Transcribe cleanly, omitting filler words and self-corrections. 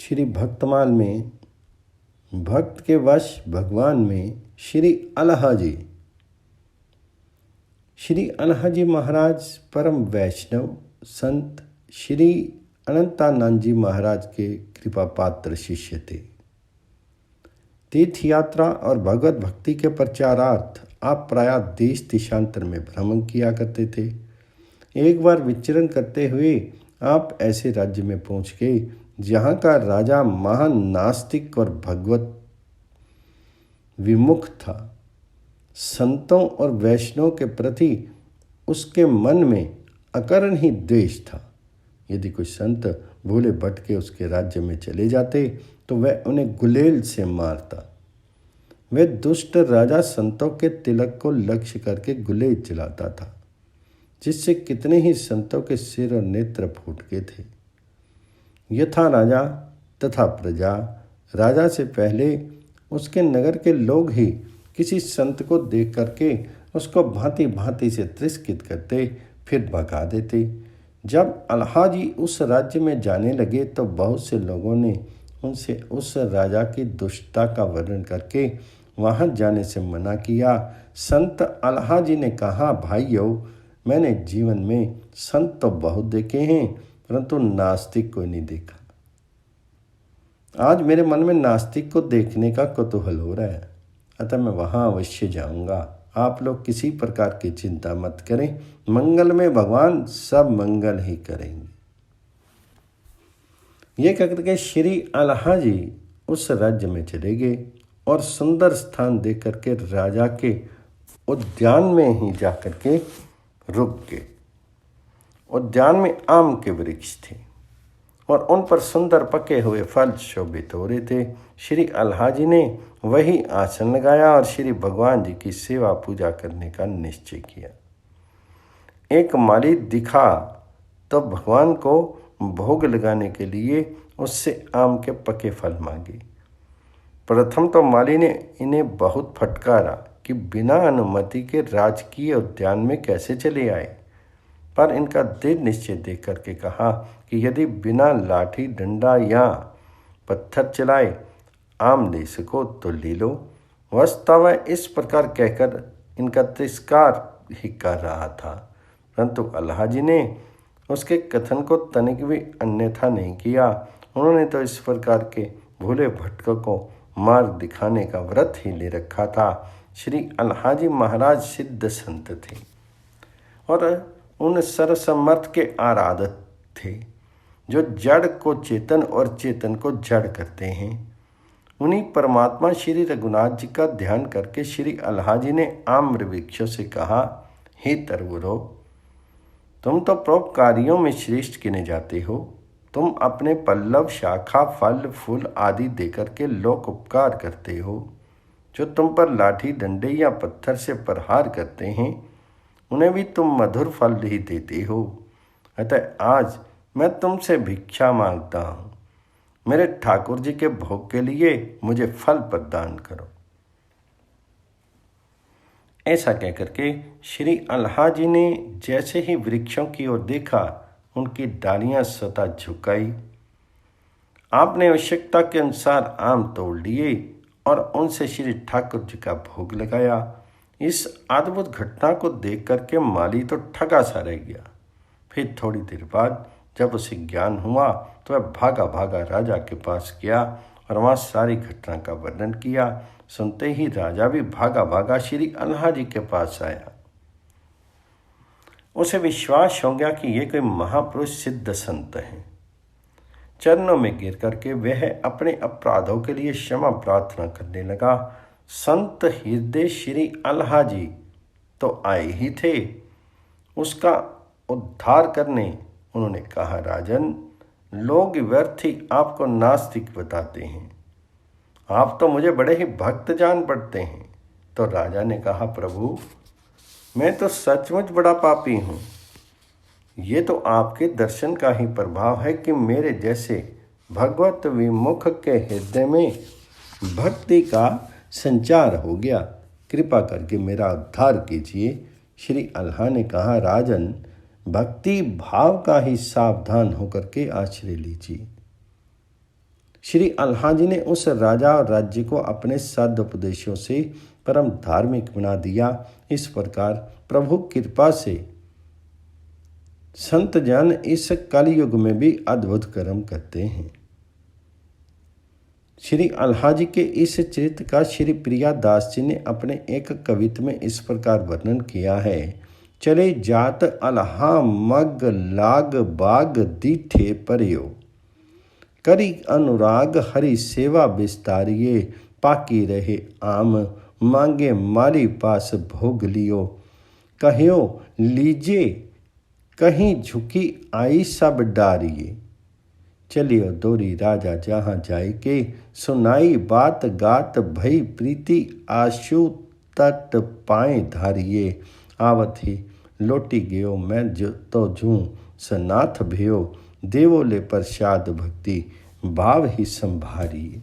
श्री भक्तमाल में भक्त के वश भगवान में श्री अलहा जी महाराज परम वैष्णव संत श्री अनंतानंद जी महाराज के कृपा पात्र शिष्य थे। तीर्थ यात्रा और भगवत भक्ति के प्रचारार्थ आप प्रायः देश देशांतर में भ्रमण किया करते थे। एक बार विचरण करते हुए आप ऐसे राज्य में पहुंच गए जहाँ का राजा महान नास्तिक और भगवत विमुख था। संतों और वैष्णव के प्रति उसके मन में अकारण ही द्वेष था। यदि कोई संत भूले भटके उसके राज्य में चले जाते तो वह उन्हें गुलेल से मारता। वह दुष्ट राजा संतों के तिलक को लक्ष्य करके गुलेल चलाता था, जिससे कितने ही संतों के सिर और नेत्र फूट गए थे। यथा राजा तथा प्रजा, राजा से पहले उसके नगर के लोग ही किसी संत को देख करके उसको भांति भांति से तिरस्कृत करते, फिर भगा देते। जब अलहाजी उस राज्य में जाने लगे तो बहुत से लोगों ने उनसे उस राजा की दुष्टता का वर्णन करके वहां जाने से मना किया। संत अलहाजी ने कहा, भाइयों, मैंने जीवन में संत तो बहुत देखे हैं, परंतु नास्तिक कोई नहीं देखा। आज मेरे मन में नास्तिक को देखने का कौतूहल हो रहा है, अतः मैं वहां अवश्य जाऊंगा। आप लोग किसी प्रकार की चिंता मत करें, मंगल में भगवान सब मंगल ही करेंगे। ये कहकर श्री अलहाजी उस राज्य में चले गए और सुंदर स्थान देख करके राजा के उद्यान में ही जाकर के रुक गए। उद्यान में आम के वृक्ष थे और उन पर सुंदर पके हुए फल शोभित हो रहे थे। श्री अलहाजी ने वही आसन लगाया और श्री भगवान जी की सेवा पूजा करने का निश्चय किया। एक माली दिखा तो भगवान को भोग लगाने के लिए उससे आम के पके फल मांगे। प्रथम तो माली ने इन्हें बहुत फटकारा कि बिना अनुमति के राजकीय उद्यान में कैसे चले आए, पर इनका दृढ़ निश्चय देख करके कहा कि यदि बिना लाठी डंडा या पत्थर चलाए आम ले सको तो ले लो। वह इस प्रकार कहकर इनका तिरस्कार ही कर रहा था, परंतु अलहाजी ने उसके कथन को तनिक भी अन्यथा नहीं किया। उन्होंने तो इस प्रकार के भूले भटकों को मार्ग दिखाने का व्रत ही ले रखा था। श्री अलहाजी महाराज सिद्ध संत थे और उन सर्वसमर्थ के आराधक थे, जो जड़ को चेतन और चेतन को जड़ करते हैं। उन्हीं परमात्मा श्री रघुनाथ जी का ध्यान करके श्री अलहाजी ने आम्र वृक्षों से कहा, हे तरवुरो, तुम तो परोपकारियों में श्रेष्ठ गिने जाते हो। तुम अपने पल्लव, शाखा, फल, फूल आदि देकर के लोक उपकार करते हो। जो तुम पर लाठी, डंडे या पत्थर से प्रहार करते हैं, उन्हें भी तुम मधुर फल ही देते हो। अतः आज मैं तुमसे भिक्षा मांगता हूँ, मेरे ठाकुर जी के भोग के लिए मुझे फल प्रदान करो। ऐसा कहकर के श्री अलहाजी ने जैसे ही वृक्षों की ओर देखा, उनकी डालियां स्वतः झुकाई। आपने आवश्यकता के अनुसार आम तोड़ लिए और उनसे श्री ठाकुर जी का भोग लगाया। इस अद्भुत घटना को देख करके माली तो ठगा सा रह गया। फिर थोड़ी देर बाद जब उसे ज्ञान हुआ तो वह भागा भागा राजा के पास गया और वहाँ सारी घटना का वर्णन किया। सुनते ही राजा भी भागा भागा श्री अलहाजी के पास आया। उसे विश्वास हो गया कि ये कोई महापुरुष सिद्ध संत हैं। चरणों में गिर करके वह अपने अपराधों के लिए क्षमा प्रार्थना करने लगा। संत हृदय श्री अलहाजी तो आए ही थे उसका उद्धार करने। उन्होंने कहा, राजन, लोग व्यर्थ ही आपको नास्तिक बताते हैं, आप तो मुझे बड़े ही भक्त जान पड़ते हैं। तो राजा ने कहा, प्रभु, मैं तो सचमुच बड़ा पापी हूँ। ये तो आपके दर्शन का ही प्रभाव है कि मेरे जैसे भगवत विमुख के हृदय में भक्ति का संचार हो गया। कृपा करके मेरा उद्धार कीजिए। श्री अलहा ने कहा, राजन, भक्ति भाव का ही सावधान होकर के आश्रय लीजिए। श्री अल्हाजी ने उस राजा और राज्य को अपने सदुपदेशों से परम धार्मिक बना दिया। इस प्रकार प्रभु कृपा से संत जन इस कलयुग में भी अद्भुत कर्म करते हैं। श्री अल्हाजी के इस चरित्र का श्री प्रिया दास जी ने अपने एक कवित्त में इस प्रकार वर्णन किया है। चले जात अल्हा मग लाग बाग दीठे परयो, करी अनुराग हरि सेवा विस्तारिये, पाकी रहे आम मांगे मारी पास भोग लियो, कह्यो लीजे कहीं झुकी आई सब डारिये, चलियो दोरी राजा जहाँ जाय के, सुनाई बात गात भई प्रीति आशु तट पाए धारिये, आवत ही लोटी गयो मैं जो तो जूँ सनाथ भयो, देवो ले प्रसाद भक्ति भाव ही संभारिये।